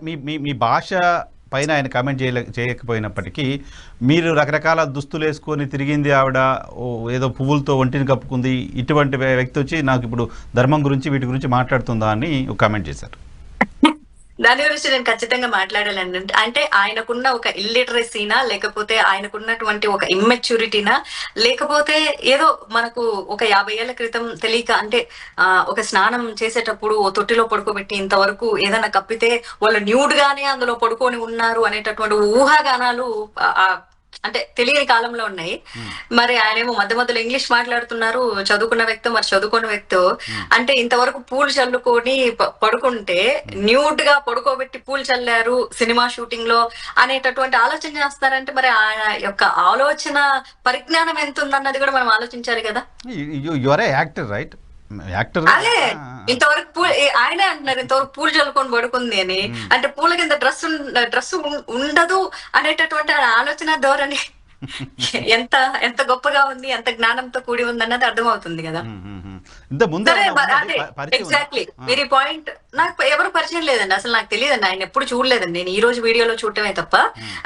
మీ మీ మీ భాష పైన ఆయన కామెంట్ చేయకపోయినప్పటికీ మీరు రకరకాల దుస్తులు వేసుకొని తిరిగింది ఆవిడ, ఏదో పువ్వులతో ఒంటిని కప్పుకుంది, ఇటువంటి వ్యక్తి వచ్చి నాకు ఇప్పుడు ధర్మం గురించి వీటి గురించి మాట్లాడుతుందా అని ఒక కామెంట్ చేశారు. దాని గురించి నేను ఖచ్చితంగా మాట్లాడాలండి. అంటే ఆయనకున్న ఒక ఇల్లిటరసీనా, లేకపోతే ఆయనకున్నటువంటి ఒక ఇమ్మెచ్యూరిటీనా, లేకపోతే ఏదో మనకు ఒక 50 ఏళ్ల క్రితం తెలియక, అంటే ఒక స్నానం చేసేటప్పుడు ఓ తొట్టిలో పడుకోబెట్టి ఇంతవరకు ఏదైనా కప్పితే వాళ్ళు న్యూడ్ గానే అందులో పడుకొని ఉన్నారు అనేటటువంటి ఊహాగానాలు అంటే తెలియని కాలంలో ఉన్నాయి. మరి ఆయనేమో మధ్య మధ్యలో ఇంగ్లీష్ మాట్లాడుతున్నారు, చదువుకున్న వ్యక్తి మరి చదువుకున్న వ్యక్తి. అంటే ఇంతవరకు పూలు చల్లుకొని పడుకుంటే న్యూడ్ గా పడుకోబెట్టి పూలు చల్లారు సినిమా షూటింగ్ లో అనేటటువంటి ఆలోచన చేస్తారంటే మరి ఆయన యొక్క ఆలోచన పరిజ్ఞానం ఎంత ఉందన్నది కూడా మనం ఆలోచించాలి కదా. యాక్టర్ రైట్, అదే ఇంతవరకు ఆయనే అంటున్నారు ఇంతవరకు పూలు చల్లుకొని పడుకుంది అని. అంటే పూల కింద డ్రెస్ ఉండదు అనేటటువంటి ఆలోచన ధోరణి ఎంత ఎంత గొప్పగా ఉంది, ఎంత జ్ఞానంతో కూడి ఉంది అన్నది అర్థమవుతుంది కదా. ఎగ్జాక్ట్లీ మీరు ఈ పాయింట్, నాకు ఎవరు పరిచయం లేదండి, అసలు నాకు తెలియదండి, ఆయన ఎప్పుడు చూడలేదండి, నేను ఈ రోజు వీడియోలో చూడటమే తప్ప.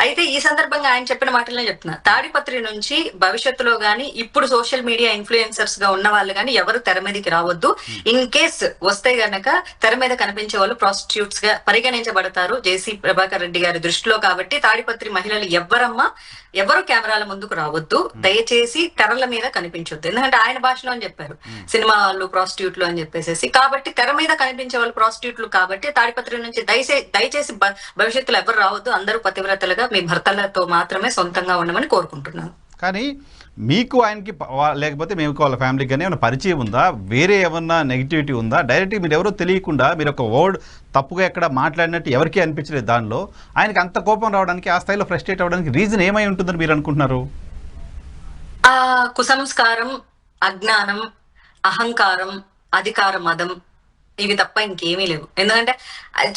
అయితే ఈ సందర్భంగా ఆయన చెప్పిన మాటలనే చెప్తున్నా, తాడిపత్రి నుంచి భవిష్యత్తులో గానీ ఇప్పుడు సోషల్ మీడియా ఇన్ఫ్లుయెన్సర్స్ గా ఉన్న వాళ్ళు గానీ ఎవరు తెర మీదకి రావద్దు. ఇన్ కేస్ వస్తే గనక తెర మీద కనిపించే వాళ్ళు ప్రాస్టిట్యూట్స్ గా పరిగణించబడతారు జేసీ ప్రభాకర్ రెడ్డి గారి దృష్టిలో. కాబట్టి తాడిపత్రి మహిళలు ఎవరు కెమెరాల ముందుకు రావద్దు, దయచేసి తెరల మీద కనిపించొద్దు. ఎందుకంటే ఆయన భాషలో అని చెప్పారు సినిమా వాళ్ళు ప్రాస్టిట్యూట్లు అని చెప్పేసి. కాబట్టి తెర మీద కనిపించే వాళ్ళు ప్రాస్టిట్యూట్లు కాబట్టి తాడిపత్రి నుంచి దయచేసి భవిష్యత్తులో ఎవరు రావద్దు, అందరూ పతివ్రతలుగా మీ భర్తలతో మాత్రమే సొంతంగా ఉండమని కోరుకుంటున్నాను. కానీ మీకు ఆయనకి లేకపోతే మీకు వాళ్ళ ఫ్యామిలీకి కానీ ఏమైనా పరిచయం ఉందా, వేరే ఏమన్నా నెగిటివిటీ ఉందా? డైరెక్ట్గా మీరు ఎవరో తెలియకుండా మీరు ఒక వర్డ్ తప్పుగా ఎక్కడ మాట్లాడినట్టు ఎవరికీ అనిపించలేదు. దానిలో ఆయనకి అంత కోపం రావడానికి, ఆ స్థాయిలో ఫ్రస్ట్రేట్ అవ్వడానికి రీజన్ ఏమై ఉంటుందని మీరు అనుకుంటున్నారు? కుసంస్కారం, అజ్ఞానం, అహంకారం, అధికార మదం, ఇవి తప్ప ఇంకేమీ లేవు. ఎందుకంటే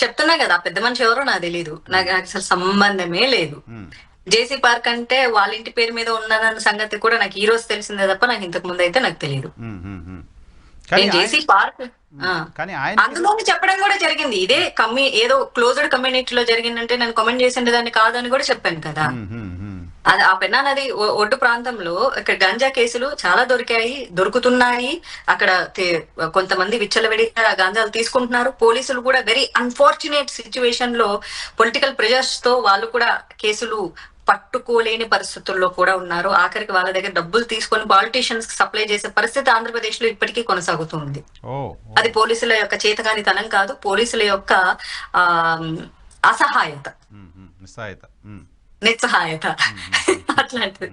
చెప్తున్నా కదా, పెద్ద మనిషి ఎవరో నాకు తెలీదు, నాకు అసలు సంబంధమే లేదు. జేసీ పార్క్ అంటే వాళ్ళ ఇంటి పేరు మీద ఉన్నదన్న సంగతి కూడా నాకు ఈ రోజు తెలిసిందే తప్ప నాకు ఇంతకు ముందు అయితే నాకు తెలియదు. జేసీ పార్క్ అందులోని చెప్పడం కూడా జరిగింది, ఇదే ఏదో క్లోజ్డ్ కమ్యూనిటీలో జరిగిందంటే నేను కామెంట్ చేసిండే దాన్ని కాదని కూడా చెప్పాను కదా. అది ఆ పెన్నా నది ఒడ్డు ప్రాంతంలో ఇక్కడ గంజా కేసులు చాలా దొరుకుతున్నాయి. అక్కడ కొంతమంది విచ్చలవిడిగా గాంజాలు తీసుకుంటున్నారు. పోలీసులు కూడా వెరీ అన్ఫార్చునేట్ సిచ్యువేషన్ లో పొలిటికల్ ప్రెజర్స్ తో వాళ్ళు కూడా కేసులు పట్టుకోలేని పరిస్థితుల్లో కూడా ఉన్నారు. ఆఖరికి వాళ్ళ దగ్గర డబ్బులు తీసుకొని పాలిటీషియన్స్ కి సప్లై చేసే పరిస్థితి ఆంధ్రప్రదేశ్ లో ఇప్పటికీ కొనసాగుతుంది. అది పోలీసుల యొక్క చేతగానితనం కాదు, పోలీసుల యొక్క అసహాయత, నిస్సహాయత అట్లాంటిది.